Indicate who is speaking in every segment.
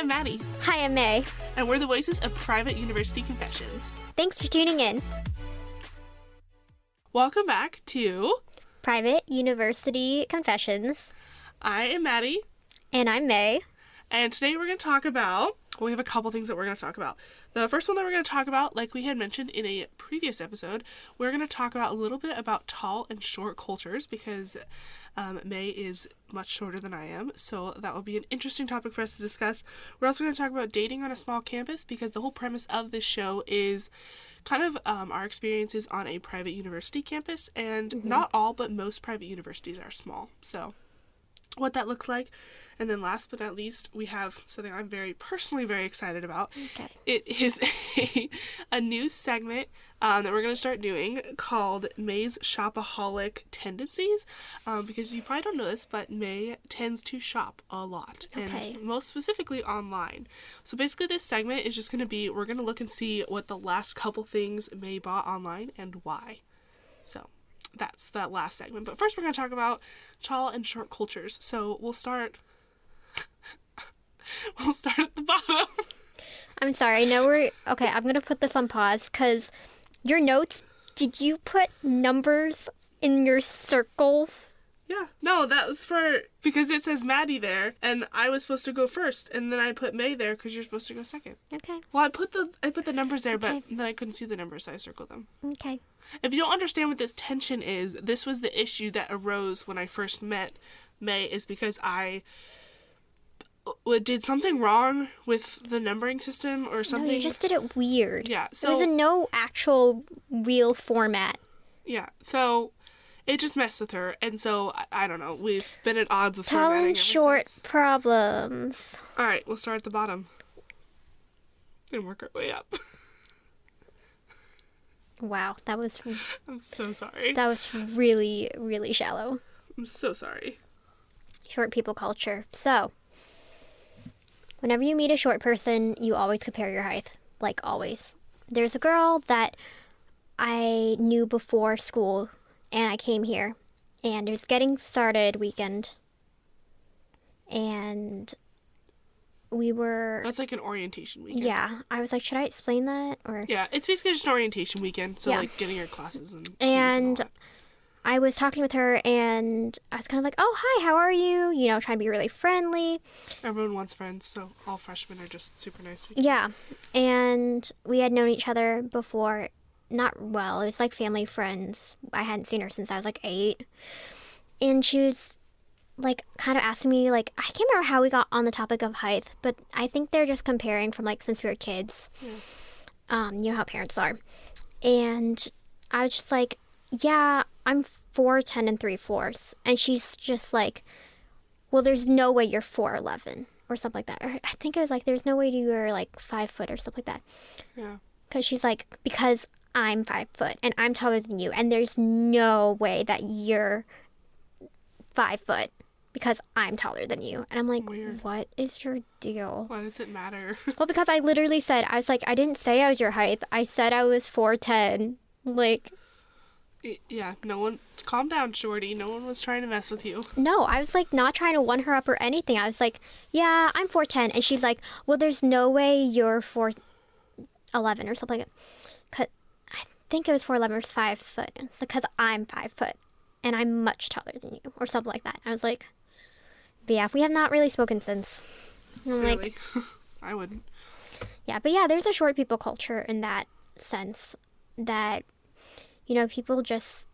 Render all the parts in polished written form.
Speaker 1: I'm Maddie,
Speaker 2: Hi, I'm May.
Speaker 1: and we're the voices of Private University Confessions.
Speaker 2: Thanks for tuning in.
Speaker 1: Welcome back to
Speaker 2: Private University Confessions.
Speaker 1: I am Maddie,
Speaker 2: And I'm May.
Speaker 1: and today we're going to talk about, we have a couple things that we're going to talk about. The first one that we're going to talk about, like we had mentioned in a previous episode, we're going to talk about a little bit about tall and short cultures because May is much shorter than I am, so that will be an interesting topic for us to discuss. We're also going to talk about dating on a small campus because the whole premise of this show is kind of our experiences on a private university campus, and not all, but most private universities are small, so what that looks like. And then last but not least, we have something I'm personally very excited about.
Speaker 2: Okay.
Speaker 1: It is a new segment that we're going to start doing called May's Shopaholic Tendencies, because you probably don't know this, but May tends to shop a lot,
Speaker 2: Okay.
Speaker 1: and most specifically online. So basically this segment is just going to be, we're going to look and see what the last couple things May bought online and why. So that's that last segment. But first we're going to talk about tall and short cultures. So we'll start at the bottom.
Speaker 2: I'm sorry. Okay, I'm going to put this on pause because your notes, did you put numbers in your circles?
Speaker 1: Yeah. No, that was because it says Maddie there, and I was supposed to go first, and then I put May there because you're supposed to go second.
Speaker 2: Okay.
Speaker 1: Well, I put the numbers there,
Speaker 2: Okay.
Speaker 1: but then I couldn't see the numbers, so I circled them.
Speaker 2: Okay.
Speaker 1: If you don't understand what this tension is, this was the issue that arose when I first met May, is because I did something wrong with the numbering system or something.
Speaker 2: No, you just did it weird.
Speaker 1: Yeah,
Speaker 2: There was no actual real format.
Speaker 1: Yeah, so it just messed with her, and so I don't know. We've been at odds with
Speaker 2: Tall
Speaker 1: formatting
Speaker 2: and
Speaker 1: ever
Speaker 2: short
Speaker 1: since.
Speaker 2: problems.
Speaker 1: All right, we'll start at the bottom and work our way up.
Speaker 2: Wow, that was
Speaker 1: I'm so sorry.
Speaker 2: really, really shallow.
Speaker 1: I'm so sorry.
Speaker 2: Short people culture. So, whenever you meet a short person, you always compare your height. Like, always. There's a girl that I knew before school, and I came here, and it was getting started weekend, and we were...
Speaker 1: That's like an orientation weekend.
Speaker 2: Yeah, I was like, should I explain that? Or
Speaker 1: Yeah, it's basically just an orientation weekend, so
Speaker 2: Yeah.
Speaker 1: like getting your classes and
Speaker 2: And
Speaker 1: all that.
Speaker 2: I was talking with her, and I was kind of like, oh, hi, how are you? You know, trying to be really friendly.
Speaker 1: Everyone wants friends, so all freshmen are just super nice.
Speaker 2: Yeah, and we had known each other before. Not well, it was like family friends. I hadn't seen her since I was like 8. And she was like kind of asking me, like, I can't remember how we got on the topic of height, but I think they're just comparing from like since we were kids.
Speaker 1: Yeah.
Speaker 2: You know how parents are. And I was just like, yeah, I'm 4'10" and 3/4. And she's just like, well, there's no way you're 4'11" or something like that. Or I think it was like, there's no way you were like 5 foot or something like that.
Speaker 1: Yeah.
Speaker 2: Because she's like, because I'm 5 foot and I'm taller than you, and there's no way that you're 5 foot because I'm taller than you. And I'm like,
Speaker 1: Weird.
Speaker 2: what is your deal?
Speaker 1: Why does it matter?
Speaker 2: Well, because I literally said, I was like, I didn't say I was your height. I said I was 4'10". Like,
Speaker 1: Yeah, no one... Calm down, shorty. No one was trying to mess with you.
Speaker 2: no, I was like not trying to one her up or anything. I was like, yeah, I'm 4'10". And she's like, well, there's no way you're 4'11" or something like that. Cause I think it was 4'11" or 5 foot. It's because I'm 5 foot and I'm much taller than you or something like that. I was like, but yeah, we have not really spoken since. And I'm like,
Speaker 1: Clearly. I wouldn't.
Speaker 2: yeah, but yeah, there's a short people culture in that sense that, you know, people just,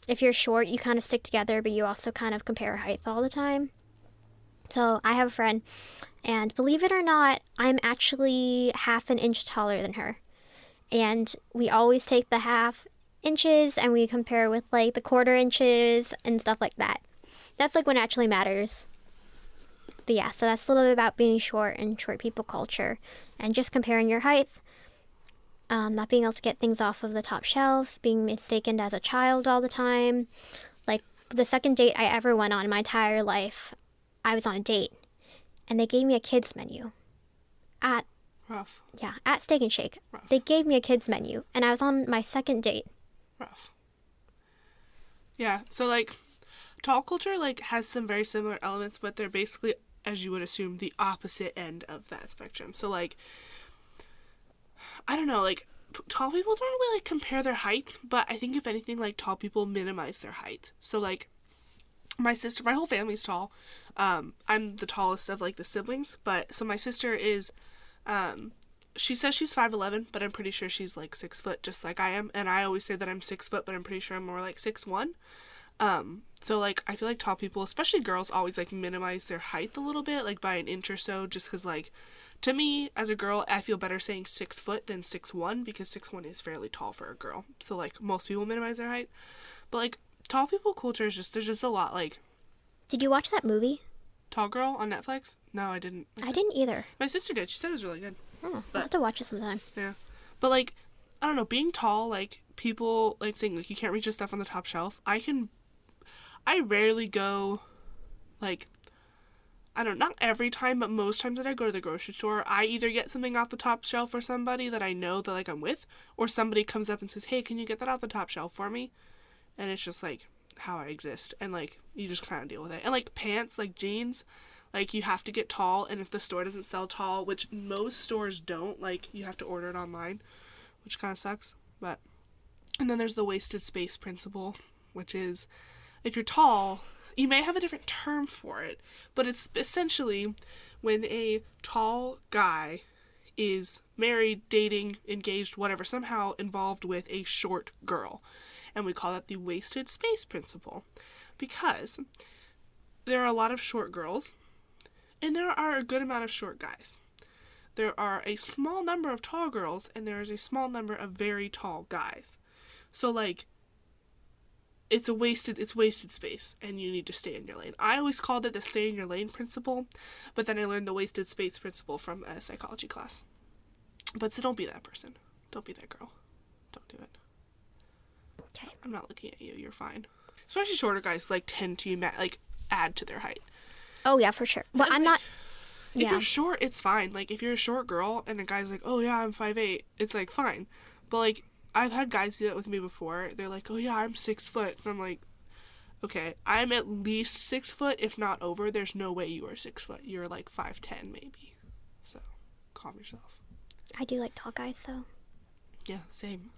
Speaker 2: if you're short, you kind of stick together, but you also kind of compare height all the time. So I have a friend, and believe it or not, I'm actually half an inch taller than her. And we always take the half inches and we compare with like the quarter inches and stuff like that. That's like what actually matters. But yeah, so that's a little bit about being short and short people culture and just comparing your height. Not being able to get things off of the top shelf, being mistaken as a child all the time. Like, the second date I ever went on in my entire life, I was on a date, and they gave me a kids menu at
Speaker 1: Rough.
Speaker 2: Steak and Shake.
Speaker 1: Rough.
Speaker 2: They gave me a kids menu, and I was on my second date.
Speaker 1: Rough. Yeah, so like tall culture like has some very similar elements, but they're basically as you would assume, the opposite end of that spectrum. So, like, I don't know, like, tall people don't really, like, compare their height, but I think if anything, like, tall people minimize their height. So, like, my whole family's tall. I'm the tallest of, like, the siblings, but, so my sister is, she says she's 5'11", but I'm pretty sure she's, like, 6 foot, just like I am, and I always say that I'm 6 foot, but I'm pretty sure I'm more like 6'1". So, like, I feel like tall people, especially girls, always, like, minimize their height a little bit, like, by an inch or so, just because, like, to me, as a girl, I feel better saying 6 foot than 6'1", because 6'1" is fairly tall for a girl. So, like, most people minimize their height. But, like, tall people culture is just, there's just a lot, like...
Speaker 2: Did you watch that movie?
Speaker 1: Tall Girl on Netflix? No, I didn't.
Speaker 2: I didn't either.
Speaker 1: My sister did. She said it was really good.
Speaker 2: Oh, I'll have to watch it sometime.
Speaker 1: Yeah. But, like, I don't know, being tall, like, people, like, saying, like, you can't reach the stuff on the top shelf. I rarely go, like, I don't know, not every time, but most times that I go to the grocery store, I either get something off the top shelf for somebody that I know that, like, I'm with, or somebody comes up and says, hey, can you get that off the top shelf for me? And it's just, like, how I exist. And, like, you just kind of deal with it. And, like, pants, like, jeans, like, you have to get tall, and if the store doesn't sell tall, which most stores don't, like, you have to order it online, which kind of sucks, but... And then there's the wasted space principle, which is, if you're tall, you may have a different term for it, but it's essentially when a tall guy is married, dating, engaged, whatever, somehow involved with a short girl. And we call that the wasted space principle. Because there are a lot of short girls, and there are a good amount of short guys. There are a small number of tall girls, and there is a small number of very tall guys. So, like, it's wasted space, and you need to stay in your lane. I always called it the stay in your lane principle, but then I learned the wasted space principle from a psychology class. But so don't be that person. Don't be that girl. Don't do it.
Speaker 2: Okay.
Speaker 1: I'm not looking at you. You're fine. Especially shorter guys, like, tend to, like, add to their height.
Speaker 2: Oh, yeah, for sure. Well, I'm not...
Speaker 1: If you're short, it's fine. Like, if you're a short girl and a guy's like, oh, yeah, I'm 5'8", it's, like, fine. But, like, I've had guys do that with me before. They're like, oh, yeah, I'm 6 foot. And I'm like, okay, I'm at least 6 foot, if not over. There's no way you are 6 foot. You're, like, 5'10", maybe. So, calm yourself.
Speaker 2: I do like tall guys, though.
Speaker 1: Yeah, same.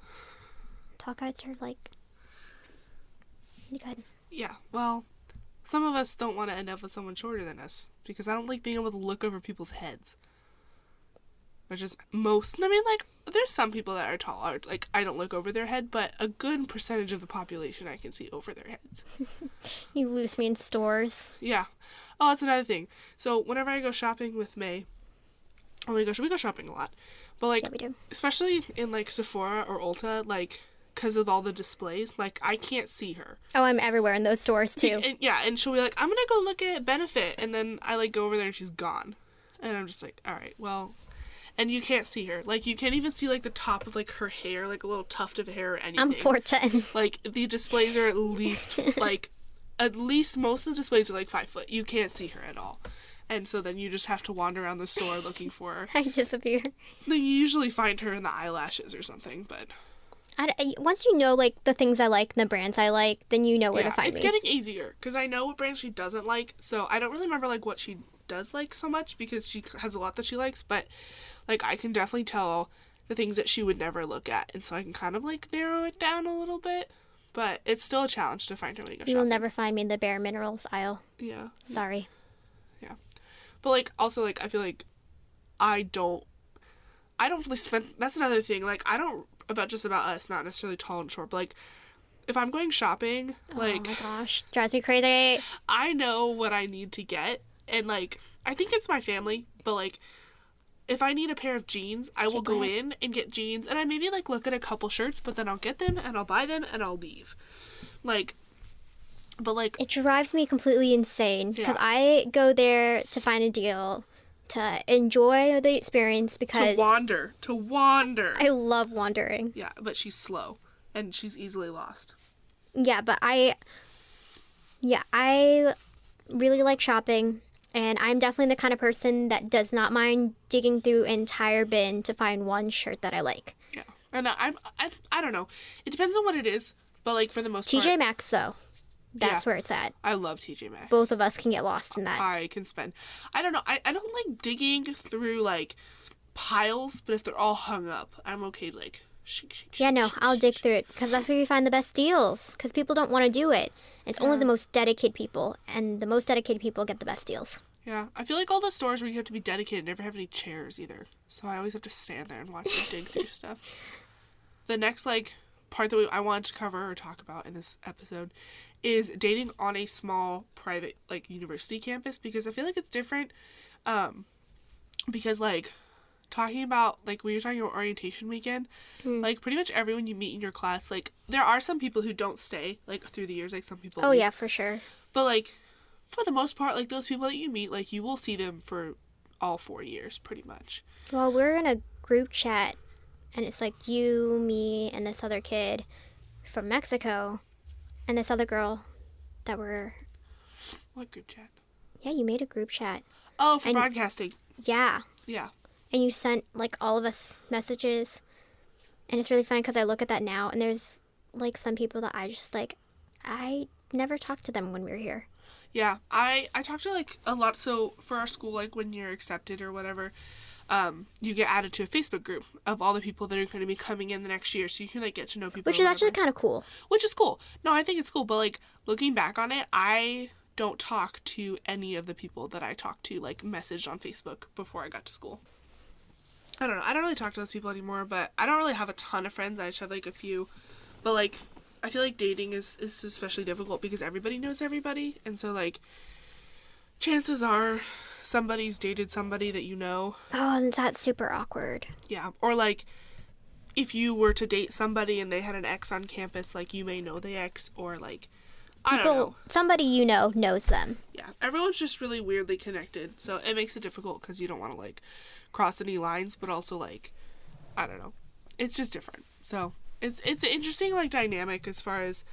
Speaker 2: Tall guys are, like... good.
Speaker 1: Yeah, well, some of us don't want to end up with someone shorter than us, because I don't like being able to look over people's heads. Which is like, there's some people that are tall, like, I don't look over their head, but a good percentage of the population I can see over their heads.
Speaker 2: You lose me in stores.
Speaker 1: Yeah. Oh, that's another thing. So, whenever I go shopping with May, we go shopping a lot, but, like,
Speaker 2: Yeah, we do.
Speaker 1: especially in, like, Sephora or Ulta, like, because of all the displays, like, I can't see her.
Speaker 2: Oh, I'm everywhere in those stores, too.
Speaker 1: And she'll be like, I'm gonna go look at Benefit, and then I, like, go over there and she's gone. And I'm just like, alright, well... And you can't see her. Like, you can't even see, like, the top of, like, her hair, like, a little tuft of hair or anything.
Speaker 2: I'm 4'10".
Speaker 1: Like, the displays are at least, like, most of the displays are, like, 5 foot. You can't see her at all. And so then you just have to wander around the store looking for her.
Speaker 2: I disappear.
Speaker 1: Then you usually find her in the eyelashes or something, but...
Speaker 2: Once you know, like, the things I like and the brands I like, then you know where to find me.
Speaker 1: It's getting easier, because I know what brands she doesn't like, so I don't really remember, like, what she does like so much, because she has a lot that she likes, but, like, I can definitely tell the things that she would never look at, and so I can kind of, like, narrow it down a little bit, but it's still a challenge to find her when you go shopping.
Speaker 2: You will never find me in the Bare Minerals aisle.
Speaker 1: Yeah.
Speaker 2: Sorry.
Speaker 1: Yeah. But, like, also, like, I feel like I don't really spend, that's another thing, like, I don't, about us, not necessarily tall and short, but, like, if I'm going shopping, like...
Speaker 2: Oh my gosh. Drives me crazy.
Speaker 1: I know what I need to get, and, like, I think it's my family, but, like, if I need a pair of jeans, I will go in and get jeans, and I maybe, like, look at a couple shirts, but then I'll get them, and I'll buy them, and I'll leave. Like, but, like...
Speaker 2: It drives me completely insane, because I go there to find a deal, to enjoy the experience, because...
Speaker 1: To wander.
Speaker 2: I love wandering.
Speaker 1: Yeah, but she's slow, and she's easily lost.
Speaker 2: Yeah, but I really like shopping, and I'm definitely the kind of person that does not mind digging through an entire bin to find one shirt that I like.
Speaker 1: Yeah, and I don't know. It depends on what it is, but, like, for the most part...
Speaker 2: TJ Maxx, though. That's where it's at.
Speaker 1: I love TJ Maxx.
Speaker 2: Both of us can get lost in that.
Speaker 1: I can spend. I don't know. I don't like digging through like piles, but if they're all hung up, I'm okay. Like,
Speaker 2: Yeah, no, I'll dig through it because that's where you find the best deals. Because people don't want to do it. It's only the most dedicated people, and the most dedicated people get the best deals.
Speaker 1: Yeah, I feel like all the stores where you have to be dedicated never have any chairs either. So I always have to stand there and watch them dig through stuff. The next like part that I wanted to cover or talk about in this episode is dating on a small private like university campus, because I feel like it's different. Because like talking about like when you're talking about orientation weekend, like pretty much everyone you meet in your class, like there are some people who don't stay like through the years, like some people
Speaker 2: Oh
Speaker 1: leave.
Speaker 2: yeah, for sure.
Speaker 1: But like for the most part, like those people that you meet, like you will see them for all 4 years pretty much.
Speaker 2: Well, we're in a group chat, and it's like you, me, and this other kid from Mexico, and this other girl that were...
Speaker 1: What group chat?
Speaker 2: Yeah, you made a group chat.
Speaker 1: Oh, for broadcasting.
Speaker 2: Yeah.
Speaker 1: Yeah.
Speaker 2: And you sent, like, all of us messages. And it's really funny because I look at that now, and there's, like, some people that I just, like, I never talked to them when we were here.
Speaker 1: Yeah. I talked to, like, a lot. So, for our school, like, when you're accepted or whatever, you get added to a Facebook group of all the people that are going to be coming in the next year. So, you can, like, get to know people.
Speaker 2: Which is actually kind of cool.
Speaker 1: Which is cool. No, I think it's cool. But, like, looking back on it, I don't talk to any of the people that I talked to, like, messaged on Facebook before I got to school. I don't know. I don't really talk to those people anymore, but I don't really have a ton of friends. I just have, like, a few. But, like, I feel like dating is especially difficult because everybody knows everybody. And so, like, chances are somebody's dated somebody that you know.
Speaker 2: Oh, and that's super awkward.
Speaker 1: Yeah. Or, like, if you were to date somebody and they had an ex on campus, like, you may know the ex, or, like, I don't know.
Speaker 2: Somebody you know knows them.
Speaker 1: Yeah. Everyone's just really weirdly connected. So it makes it difficult because you don't want to, like, cross any lines, but also, like, I don't know. It's just different. So it's an interesting, like, dynamic as far as,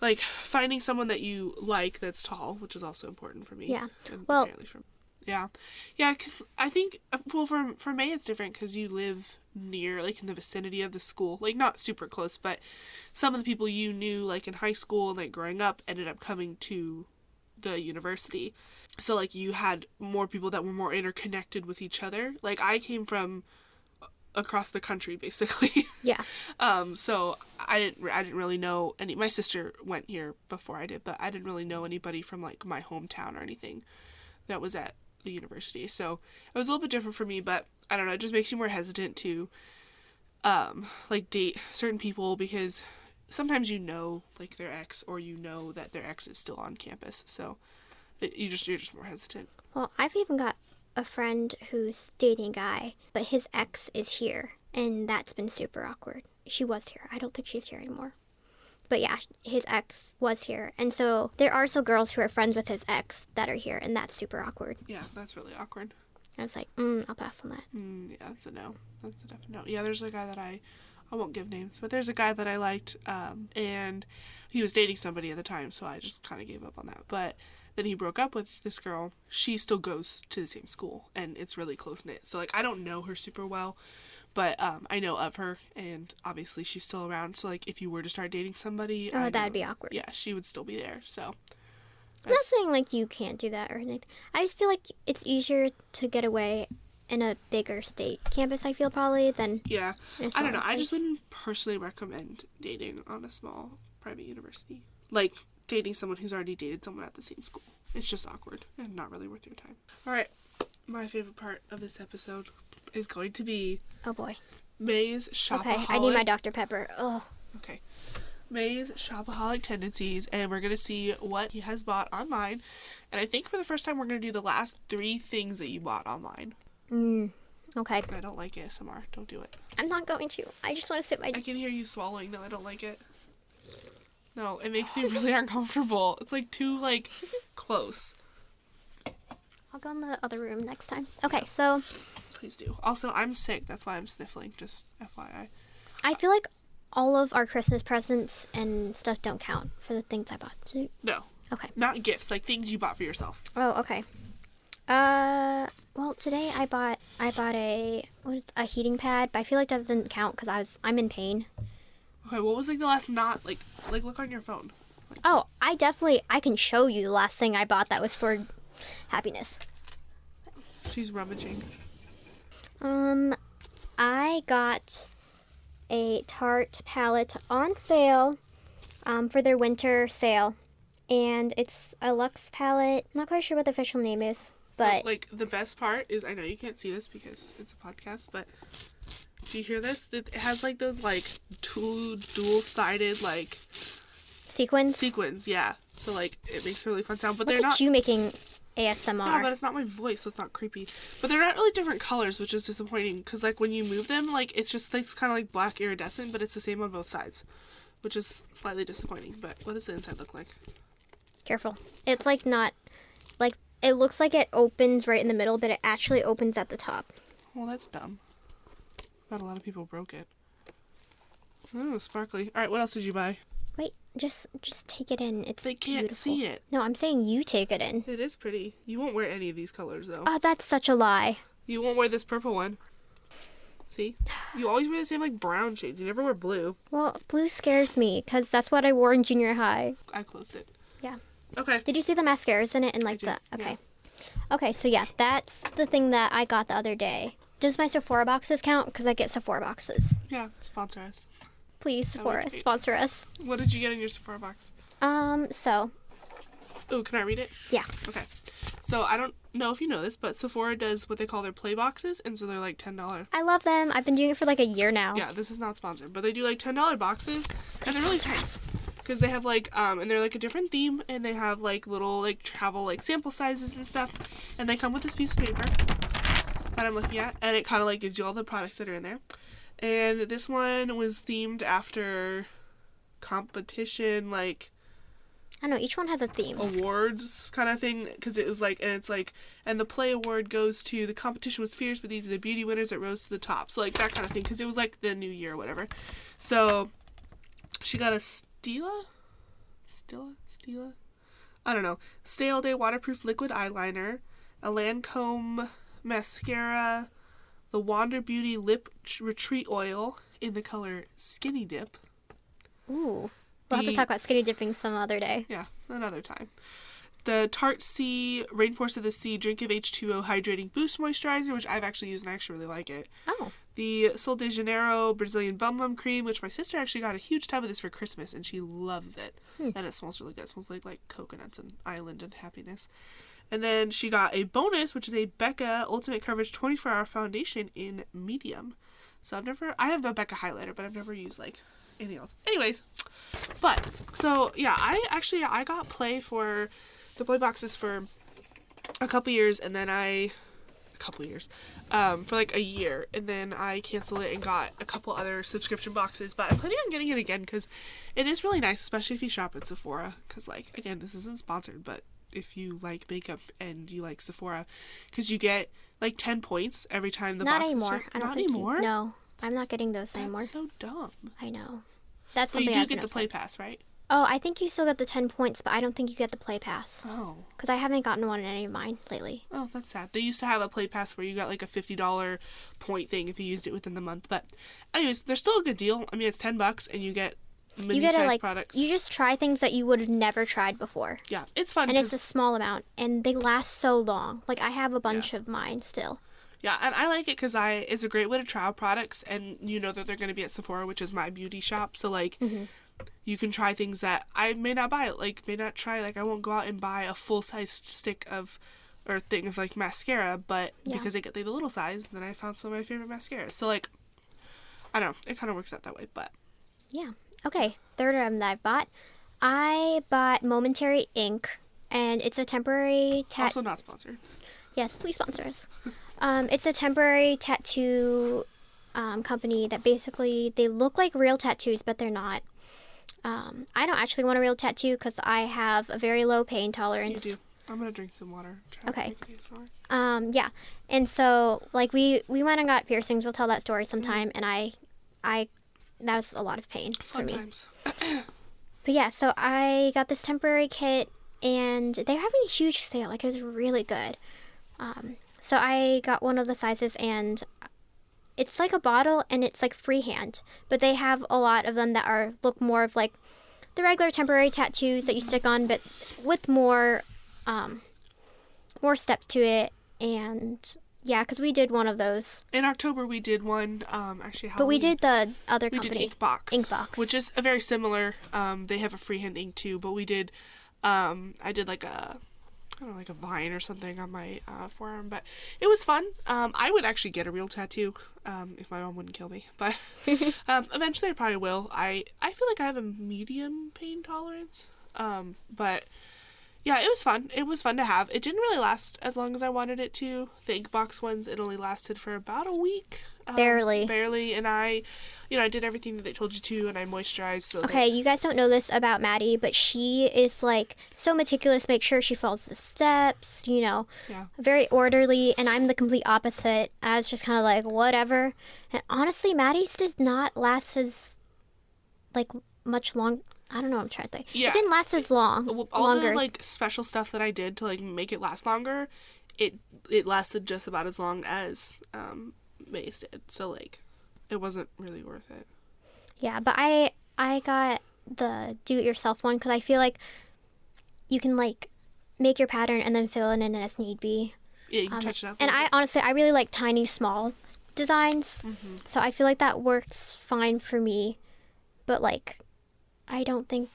Speaker 1: like, finding someone that you like that's tall, which is also important for me.
Speaker 2: Yeah.
Speaker 1: And
Speaker 2: Well,
Speaker 1: apparently yeah, because I think, well, for me it's different because you live near, like, in the vicinity of the school, like, not super close, but some of the people you knew, like, in high school and, like, growing up ended up coming to the university. So, like, you had more people that were more interconnected with each other. Like, I came from across the country, basically.
Speaker 2: Yeah.
Speaker 1: So I didn't really know any. My sister went here before I did, but I didn't really know anybody from, like, my hometown or anything that was at the university. So it was a little bit different for me, but I don't know. It just makes you more hesitant to, like, date certain people because sometimes you know, like, their ex, or you know that their ex is still on campus. So you're just more hesitant.
Speaker 2: Well, I've even got a friend who's dating a guy, but his ex is here, and that's been super awkward. She was here. I don't think she's here anymore. But yeah, his ex was here. And so there are still girls who are friends with his ex that are here, and that's super awkward.
Speaker 1: Yeah, that's really awkward.
Speaker 2: I was like, I'll pass on that.
Speaker 1: Yeah, that's a no. That's a definite no. Yeah, there's a guy that I won't give names, but there's a guy that I liked, and he was dating somebody at the time, so I just kind of gave up on that. But then he broke up with this girl. She still goes to the same school, and it's really close-knit. So, like, I don't know her super well, but I know of her, and obviously she's still around. So, like, if you were to start dating somebody...
Speaker 2: Oh, that'd be awkward.
Speaker 1: Yeah, she would still be there, so...
Speaker 2: I'm not saying, like, you can't do that or anything. I just feel like it's easier to get away in a bigger state campus, I feel, probably, than...
Speaker 1: Yeah.
Speaker 2: in a
Speaker 1: I don't know.
Speaker 2: smaller
Speaker 1: I just
Speaker 2: place.
Speaker 1: wouldn't personally recommend dating on a small private university. Like, dating someone who's already dated someone at the same school. It's just awkward and not really worth your time. All right. My favorite part of this episode is going to be...
Speaker 2: Oh, boy.
Speaker 1: May's shopaholic...
Speaker 2: Okay, I need my Dr. Pepper. Oh.
Speaker 1: Okay. May's shopaholic tendencies, and we're going to see what he has bought online. And I think for the first time we're going to do the last 3 things that you bought online.
Speaker 2: Okay.
Speaker 1: I don't like ASMR. Don't do it.
Speaker 2: I'm not going to. I just want to sit my...
Speaker 1: I can hear you swallowing. No, I don't like it. No, it makes me really uncomfortable. It's, like, too, like, close.
Speaker 2: I'll go in the other room next time. Okay, so...
Speaker 1: Please do. Also, I'm sick. That's why I'm sniffling. Just FYI.
Speaker 2: I feel like all of our Christmas presents and stuff don't count for the things I bought.
Speaker 1: No.
Speaker 2: Okay.
Speaker 1: Not gifts. Like, things you bought for yourself.
Speaker 2: Oh, okay. Well, today I bought a heating pad, but I feel like that doesn't count because I'm in pain.
Speaker 1: Okay, what was, like, the last not, like, look on your phone.
Speaker 2: Oh, I can show you the last thing I bought that was for happiness.
Speaker 1: She's rummaging.
Speaker 2: I got a Tarte palette on sale for their winter sale. And it's a Luxe palette. Not quite sure what the official name is, but...
Speaker 1: Like, the best part is, I know you can't see this because it's a podcast, but do you hear this? It has, like, those, like, two dual-sided, like...
Speaker 2: Sequins,
Speaker 1: yeah. So, like, it makes a really fun sound, but
Speaker 2: Look
Speaker 1: they're
Speaker 2: at
Speaker 1: not...
Speaker 2: you making ASMR.
Speaker 1: Yeah, but it's not my voice, so it's not creepy. But they're not really different colors, which is disappointing, because, like, when you move them, like, it's just, like, kind of like black iridescent, but it's the same on both sides, which is slightly disappointing. But what does the inside look like?
Speaker 2: Careful. It's, like, not... Like, it looks like it opens right in the middle, but it actually opens at the top.
Speaker 1: Well, that's dumb. Not a lot of people broke it. Oh, sparkly. Alright, what else did you buy?
Speaker 2: Wait, just take it in. It's
Speaker 1: They can't
Speaker 2: beautiful.
Speaker 1: see it.
Speaker 2: No, I'm saying you take it in.
Speaker 1: It is pretty. You won't wear any of these colors, though.
Speaker 2: Oh, that's such a lie.
Speaker 1: You won't wear this purple one. See? You always wear the same, like, brown shades. You never wear blue.
Speaker 2: Well, blue scares me, because that's what I wore in junior high.
Speaker 1: I closed it.
Speaker 2: Yeah.
Speaker 1: Okay.
Speaker 2: Did you see the mascaras in it and, like,
Speaker 1: did,
Speaker 2: the... Okay.
Speaker 1: yeah.
Speaker 2: Okay, so yeah, that's the thing that I got the other day. Does my Sephora boxes count? Because I get Sephora boxes.
Speaker 1: Yeah, sponsor us.
Speaker 2: Please, Sephora,
Speaker 1: great.
Speaker 2: sponsor us.
Speaker 1: What did you get in your Sephora box?
Speaker 2: So,
Speaker 1: Oh, can I read it?
Speaker 2: yeah.
Speaker 1: Okay. So, I don't know if you know this, but Sephora does what they call their play boxes, and so they're like $10.
Speaker 2: I love them. I've been doing it for like a year now.
Speaker 1: Yeah, this is not sponsored, but they do like $10 boxes, and they're really nice. Because they have like, and they're like a different theme, and they have like little like travel like sample sizes and stuff, and they come with this piece of paper that I'm looking at, and it kind of like gives you all the products that are in there. And this one was themed after competition, like
Speaker 2: I don't know, each one has a theme.
Speaker 1: awards kind of thing, because it was like, and it's like, and the play award goes to the competition was fierce, but these are the beauty winners that rose to the top. So like that kind of thing, because it was like the new year or whatever. So she got a Stila? I don't know. Stay All Day waterproof liquid eyeliner, a Lancome mascara, the Wander Beauty lip retreat oil in the color Skinny Dip.
Speaker 2: Ooh. We'll have to talk about skinny dipping some other day.
Speaker 1: Yeah, another time. The Tarte Sea Rainforest of the Sea Drink of H2O Hydrating Boost Moisturizer, which I've actually used and I actually really like it.
Speaker 2: Oh.
Speaker 1: The Sol de Janeiro Brazilian Bum Bum Cream, which my sister actually got a huge tub of this for Christmas, and she loves it. And it smells really good. It smells like coconuts and island and happiness. And then she got a bonus, which is a Becca Ultimate Coverage 24-Hour Foundation in medium. So I have a Becca highlighter, but I've never used like anything else. Anyways, but so yeah, I got Play for the Play boxes for a couple years, and then for like a year, and then I canceled it and got a couple other subscription boxes, but I'm planning on getting it again because it is really nice, especially if you shop at Sephora, because like, again, this isn't sponsored, but if you like makeup and you like Sephora, because you get like 10 points every time the
Speaker 2: Not
Speaker 1: box
Speaker 2: anymore.
Speaker 1: is shipped.
Speaker 2: I don't
Speaker 1: Not
Speaker 2: think
Speaker 1: anymore?
Speaker 2: No, I'm not getting those
Speaker 1: That's
Speaker 2: anymore.
Speaker 1: so dumb.
Speaker 2: I know. That's
Speaker 1: But
Speaker 2: something
Speaker 1: you do
Speaker 2: I've
Speaker 1: get
Speaker 2: been
Speaker 1: the Play
Speaker 2: upset.
Speaker 1: Pass, right?
Speaker 2: Oh, I think you still get the 10 points, but I don't think you get the Play Pass.
Speaker 1: Oh.
Speaker 2: Because I haven't gotten one in any of mine lately.
Speaker 1: Oh, that's sad. They used to have a Play Pass where you got like a $50 point thing if you used it within the month. But anyways, they're still a good deal. I mean, it's $10 and you get
Speaker 2: You get
Speaker 1: mini-sized
Speaker 2: like
Speaker 1: products.
Speaker 2: you just try things that you would have never tried before.
Speaker 1: Yeah, it's fun.
Speaker 2: And it's a
Speaker 1: 'cause-
Speaker 2: small amount, and they last so long. Like, I have a bunch of mine still.
Speaker 1: Yeah, and I like it because it's a great way to try out products, and you know that they're going to be at Sephora, which is my beauty shop. So like, you can try things that I may not buy. Like, may not try. Like, I won't go out and buy a full-sized stick of or thing of like mascara, but
Speaker 2: Yeah.
Speaker 1: because they get the little size, then I found some of my favorite mascaras. So like, I don't know. It kind of works out that way, but
Speaker 2: Yeah. Okay, third item that I've bought. I bought Momentary ink, and it's a temporary
Speaker 1: also not sponsored.
Speaker 2: Yes, please sponsor us. It's a temporary tattoo company that basically, they look like real tattoos, but they're not. I don't actually want a real tattoo because I have a very low pain
Speaker 1: You
Speaker 2: tolerance.
Speaker 1: do. I'm gonna drink some water. Try to
Speaker 2: Okay.
Speaker 1: make ASMR.
Speaker 2: Yeah, and so like we went and got piercings. We'll tell that story sometime. And I that was a lot of pain for
Speaker 1: Fun
Speaker 2: me.
Speaker 1: times.
Speaker 2: But yeah, so I got this temporary kit, and they're having a huge sale. Like, it was really good. So I got one of the sizes, and it's like a bottle, and it's like freehand. But they have a lot of them that look more of like the regular temporary tattoos that you stick on, but with more steps to it. And yeah, because we did one of those.
Speaker 1: In October, we did one, actually Halloween.
Speaker 2: But we did the other
Speaker 1: We
Speaker 2: company.
Speaker 1: did Inkbox.
Speaker 2: Inkbox.
Speaker 1: Which is a very similar, they have a freehand ink too, but we did, I did like a vine or something on my forearm, but it was fun. I would actually get a real tattoo if my mom wouldn't kill me, but eventually I probably will. I feel like I have a medium pain tolerance, but yeah, it was fun. It was fun to have. It didn't really last as long as I wanted it to. The Inkbox ones, it only lasted for about a week.
Speaker 2: Barely.
Speaker 1: And I did everything that they told you to, and I moisturized. So
Speaker 2: Okay, you guys don't know this about Maddie, but she is like so meticulous, make sure she follows the steps,
Speaker 1: Yeah.
Speaker 2: very orderly, and I'm the complete opposite. I was just kind of like, whatever. And honestly, Maddie's does not last as, like, much long. I don't know what I'm trying to say.
Speaker 1: Yeah.
Speaker 2: It didn't last as long.
Speaker 1: All
Speaker 2: longer.
Speaker 1: the like special stuff that I did to like make it last longer, it lasted just about as long as May's did. So like, it wasn't really worth it.
Speaker 2: Yeah, but I got the do-it-yourself one because I feel like you can like make your pattern and then fill it in as need be.
Speaker 1: Yeah, you can touch it up.
Speaker 2: And I honestly, I really like tiny, small designs.
Speaker 1: Mm-hmm.
Speaker 2: So I feel like that works fine for me. But like, I don't think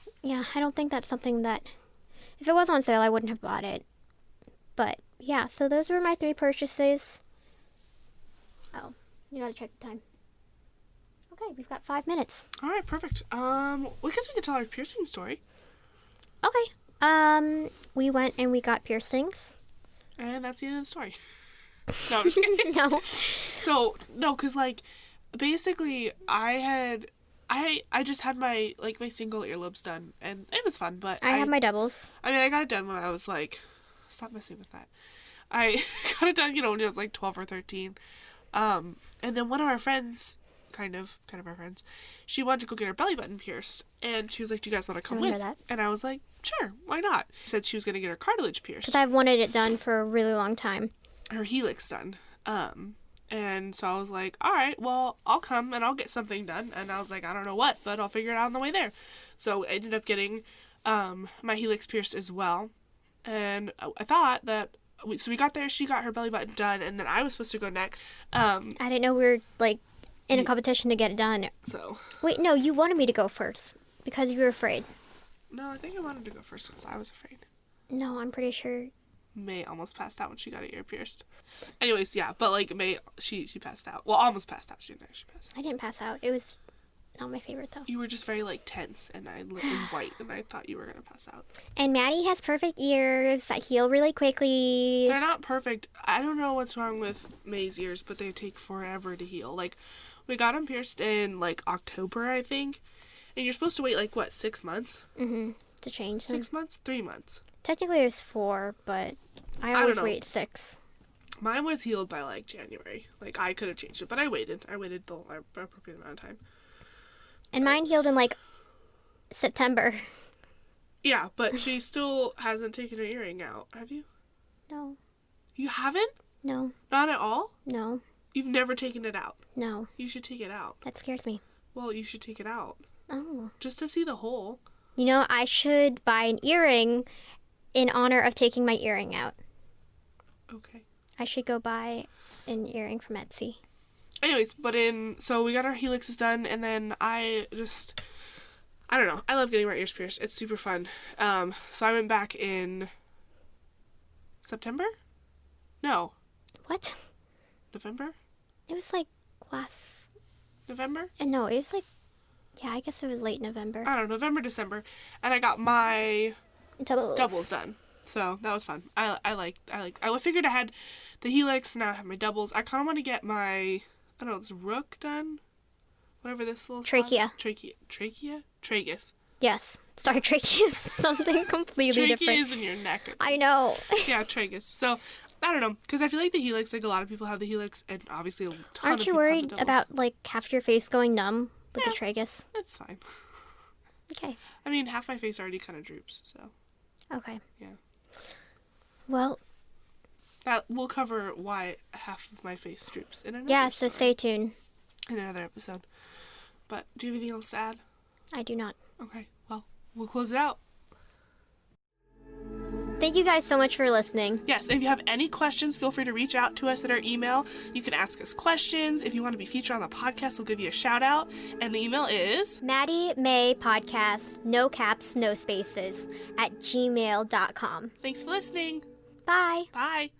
Speaker 2: that's something that, if it was on sale, I wouldn't have bought it. But yeah, so those were my 3 purchases. Oh, you gotta check the time. Okay, we've got 5 minutes.
Speaker 1: All right, perfect. I guess we could tell our piercing story.
Speaker 2: Okay. We went and we got piercings.
Speaker 1: And that's the end of the story. No, I'm just kidding.
Speaker 2: No.
Speaker 1: So, no, because, like, basically, I just had my single earlobes done, and it was fun, but
Speaker 2: I have my doubles.
Speaker 1: I mean, I got it done when I was, like, stop messing with that. I got it done, when I was, like, 12 or 13. And then one of our friends, kind of our friends, she wanted to go get her belly button pierced, and she was like, do you guys want to come
Speaker 2: I remember
Speaker 1: with?
Speaker 2: that.
Speaker 1: And I was like, sure, why not? She said she was going to get her cartilage pierced.
Speaker 2: Because I've wanted it done for a really long time.
Speaker 1: Her helix done. And so I was like, all right, well, I'll come and I'll get something done. And I was like, I don't know what, but I'll figure it out on the way there. So I ended up getting my helix pierced as well. And I thought that, so we got there, she got her belly button done, and then I was supposed to go next.
Speaker 2: I didn't know we were, like, in a competition to get it done.
Speaker 1: So.
Speaker 2: Wait, no, you wanted me to go first because you were afraid.
Speaker 1: No, I think I wanted to go first because I was afraid.
Speaker 2: No, I'm pretty sure.
Speaker 1: May almost passed out when she got her ear pierced. Anyways, yeah, but like May, she passed out. Well, almost passed out. She didn't actually pass out.
Speaker 2: I didn't pass out. It was not my favorite, though.
Speaker 1: You were just very like tense, and I looked in white, and I thought you were gonna pass out.
Speaker 2: And Maddie has perfect ears that heal really quickly.
Speaker 1: They're not perfect. I don't know what's wrong with May's ears, but they take forever to heal. Like, we got them pierced in like October, I think, and you're supposed to wait like what, 6 months?
Speaker 2: Mm-hmm. To change them.
Speaker 1: 6 months? 3 months.
Speaker 2: Technically, it's 4, but I always wait 6.
Speaker 1: Mine was healed by like January. Like, I could have changed it, but I waited. I waited the appropriate amount of time.
Speaker 2: And mine healed in like September.
Speaker 1: Yeah, but she still hasn't taken her earring out. Have you?
Speaker 2: No.
Speaker 1: You haven't?
Speaker 2: No.
Speaker 1: Not at all?
Speaker 2: No.
Speaker 1: You've never taken it out.
Speaker 2: No.
Speaker 1: You should take it out.
Speaker 2: That scares me.
Speaker 1: Well, you should take it out.
Speaker 2: Oh.
Speaker 1: Just to see the hole.
Speaker 2: You know, I should buy an earring in honor of taking my earring out.
Speaker 1: Okay.
Speaker 2: I should go buy an earring from Etsy.
Speaker 1: Anyways, so we got our helixes done, and then I don't know. I love getting my ears pierced. It's super fun. So I went back in September? No.
Speaker 2: What?
Speaker 1: November?
Speaker 2: It was like last...
Speaker 1: November?
Speaker 2: No, it was like... Yeah, I guess it was late November.
Speaker 1: I don't know, November, December. And I got my doubles done. So that was fun. I figured I had the helix, now I have my doubles. I kind of want to get my, I don't know, this rook done? Whatever this little
Speaker 2: Trachea.
Speaker 1: Trachea? Tragus.
Speaker 2: Yes. Sorry, trachea is something completely
Speaker 1: Trachea
Speaker 2: different.
Speaker 1: is in your neck.
Speaker 2: I know.
Speaker 1: Yeah, tragus. So, I don't know, because I feel like the helix, like a lot of people have the helix, and obviously a ton
Speaker 2: Aren't
Speaker 1: of
Speaker 2: you
Speaker 1: people have the
Speaker 2: worried
Speaker 1: doubles.
Speaker 2: about, like, half your face going numb with the
Speaker 1: Yeah.
Speaker 2: tragus?
Speaker 1: It's fine.
Speaker 2: Okay.
Speaker 1: I mean, half my face already kind of droops, so.
Speaker 2: Okay.
Speaker 1: Yeah.
Speaker 2: Well,
Speaker 1: We'll cover why half of my face droops in another
Speaker 2: yeah, so
Speaker 1: story.
Speaker 2: stay tuned.
Speaker 1: In another episode. But do you have anything else to add?
Speaker 2: I do not.
Speaker 1: Okay, well, we'll close it out.
Speaker 2: Thank you guys so much for listening.
Speaker 1: Yes, and if you have any questions, feel free to reach out to us at our email. You can ask us questions. If you want to be featured on the podcast, we'll give you a shout out. And the email is
Speaker 2: Maddie May Podcast, no caps, no spaces, @gmail.com.
Speaker 1: Thanks for listening.
Speaker 2: Bye.
Speaker 1: Bye.